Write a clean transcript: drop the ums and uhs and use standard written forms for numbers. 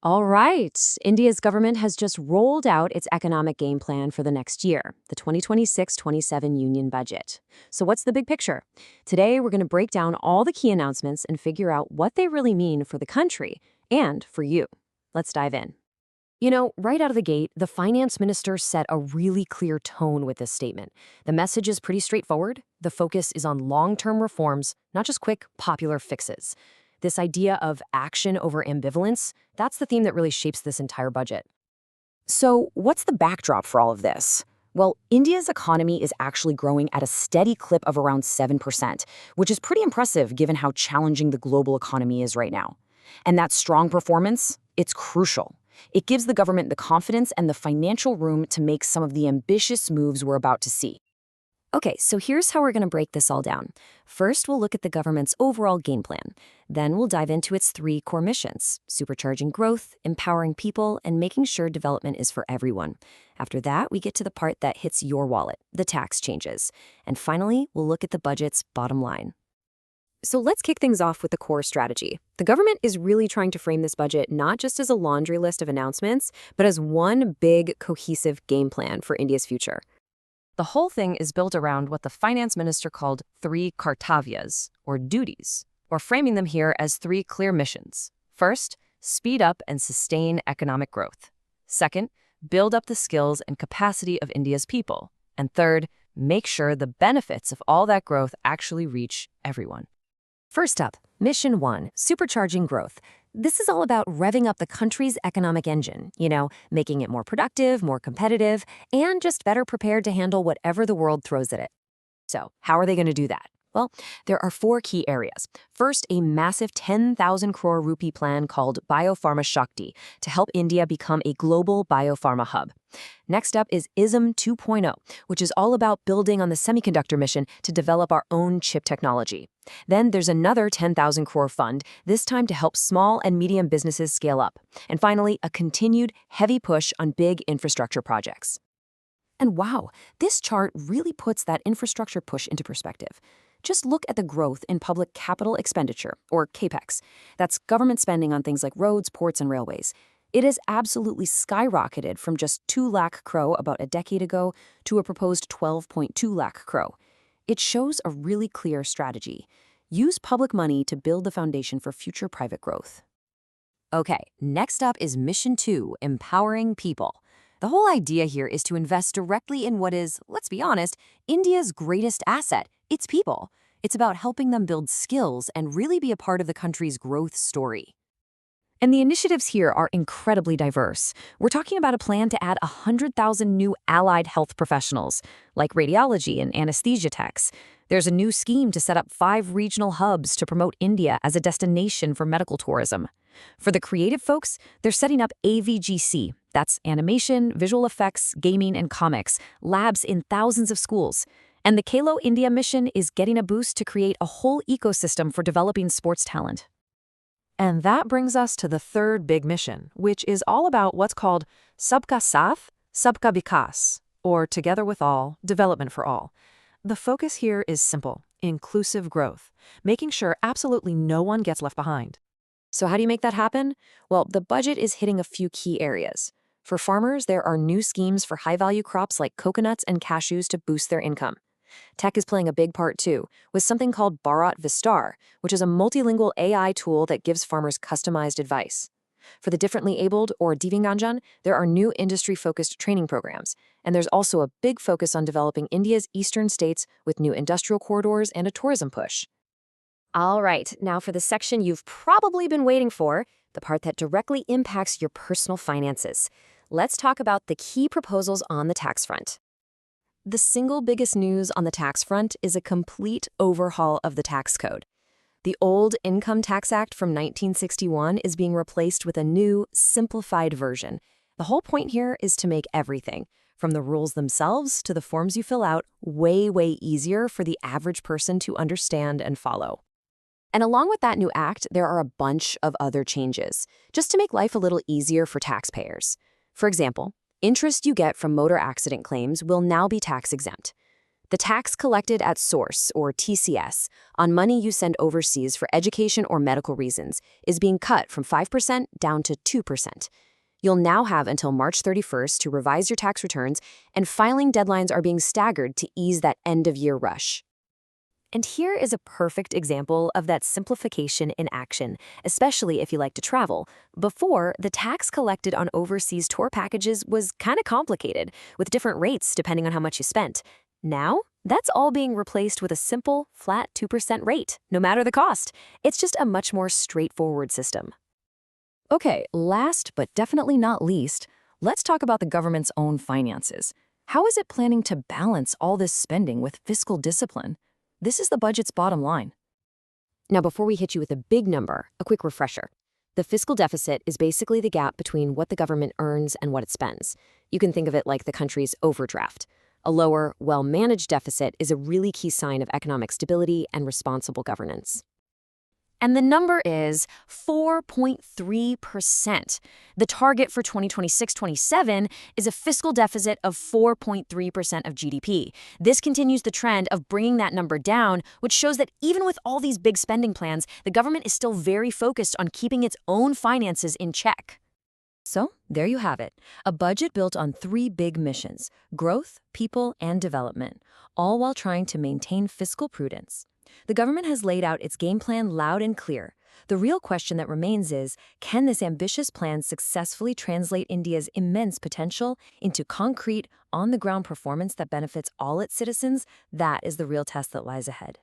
All right. India's government has just rolled out its economic game plan for the next year, the 2026-27 Union Budget. So what's the big picture? Today, we're going to break down all the key announcements and figure out what they really mean for the country and for you. Let's dive in. Right out of the gate, the finance minister set a really clear tone with this statement. The message is pretty straightforward. The focus is on long-term reforms, not just quick, popular fixes. This idea of action over ambivalence, that's the theme that really shapes this entire budget. So, what's the backdrop for all of this? Well, India's economy is actually growing at a steady clip of around 7%, which is pretty impressive given how challenging the global economy is right now. And that strong performance, it's crucial. It gives the government the confidence and the financial room to make some of the ambitious moves we're about to see. Okay, so here's how we're going to break this all down. First, we'll look at the government's overall game plan. Then we'll dive into its three core missions: supercharging growth, empowering people, and making sure development is for everyone. After that, we get to the part that hits your wallet, the tax changes. And finally, we'll look at the budget's bottom line. So let's kick things off with the core strategy. The government is really trying to frame this budget not just as a laundry list of announcements, but as one big, cohesive game plan for India's future. The whole thing is built around what the finance minister called three kartavyas, or duties, or framing them here as three clear missions. First, speed up and sustain economic growth. Second, build up the skills and capacity of India's people. And third, make sure the benefits of all that growth actually reach everyone. First up, Mission 1, supercharging growth. This is all about revving up the country's economic engine, making it more productive, more competitive, and just better prepared to handle whatever the world throws at it. So, how are they going to do that? Well, there are four key areas. First, a massive 10,000 crore rupee plan called Biopharma Shakti to help India become a global biopharma hub. Next up is ISM 2.0, which is all about building on the semiconductor mission to develop our own chip technology. Then there's another 10,000 crore fund, this time to help small and medium businesses scale up. And finally, a continued heavy push on big infrastructure projects. And wow, this chart really puts that infrastructure push into perspective. Just look at the growth in public capital expenditure, or CAPEX. That's government spending on things like roads, ports, and railways. It has absolutely skyrocketed from just 2 lakh crore about a decade ago to a proposed 12.2 lakh crore. It shows a really clear strategy. Use public money to build the foundation for future private growth. Okay, next up is Mission 2, empowering people. The whole idea here is to invest directly in what is, let's be honest, India's greatest asset, its people. It's about helping them build skills and really be a part of the country's growth story. And the initiatives here are incredibly diverse. We're talking about a plan to add 100,000 new allied health professionals, like radiology and anesthesia techs. There's a new scheme to set up 5 regional hubs to promote India as a destination for medical tourism. For the creative folks, they're setting up AVGC, that's animation, visual effects, gaming, and comics, labs in thousands of schools. And the Khelo India mission is getting a boost to create a whole ecosystem for developing sports talent. And that brings us to the third big mission, which is all about what's called Sabka Saath, Sabka Vikas, or Together with All, Development for All. The focus here is simple: inclusive growth, making sure absolutely no one gets left behind. So how do you make that happen? Well, the budget is hitting a few key areas. For farmers, there are new schemes for high-value crops like coconuts and cashews to boost their income. Tech is playing a big part too, with something called Bharat Vistar, which is a multilingual AI tool that gives farmers customized advice. For the differently abled, or Divyangan, there are new industry-focused training programs, and there's also a big focus on developing India's eastern states with new industrial corridors and a tourism push. All right, now for the section you've probably been waiting for, the part that directly impacts your personal finances. Let's talk about the key proposals on the tax front. The single biggest news on the tax front is a complete overhaul of the tax code. The old Income Tax Act from 1961 is being replaced with a new, simplified version. The whole point here is to make everything, from the rules themselves to the forms you fill out, way, way easier for the average person to understand and follow. And along with that new act, there are a bunch of other changes, just to make life a little easier for taxpayers. For example, interest you get from motor accident claims will now be tax exempt. The tax collected at source, or TCS, on money you send overseas for education or medical reasons is being cut from 5% down to 2%. You'll now have until March 31st to revise your tax returns, and filing deadlines are being staggered to ease that end-of-year rush. And here is a perfect example of that simplification in action, especially if you like to travel. Before, the tax collected on overseas tour packages was kind of complicated, with different rates depending on how much you spent. Now, that's all being replaced with a simple, flat 2% rate, no matter the cost. It's just a much more straightforward system. Okay, last but definitely not least, let's talk about the government's own finances. How is it planning to balance all this spending with fiscal discipline? This is the budget's bottom line. Now, before we hit you with a big number, a quick refresher. The fiscal deficit is basically the gap between what the government earns and what it spends. You can think of it like the country's overdraft. A lower, well-managed deficit is a really key sign of economic stability and responsible governance. And the number is 4.3%. The target for 2026-27 is a fiscal deficit of 4.3% of GDP. This continues the trend of bringing that number down, which shows that even with all these big spending plans, the government is still very focused on keeping its own finances in check. So, there you have it. A budget built on three big missions: growth, people, and development, all while trying to maintain fiscal prudence. The government has laid out its game plan loud and clear. The real question that remains is, can this ambitious plan successfully translate India's immense potential into concrete, on-the-ground performance that benefits all its citizens? That is the real test that lies ahead.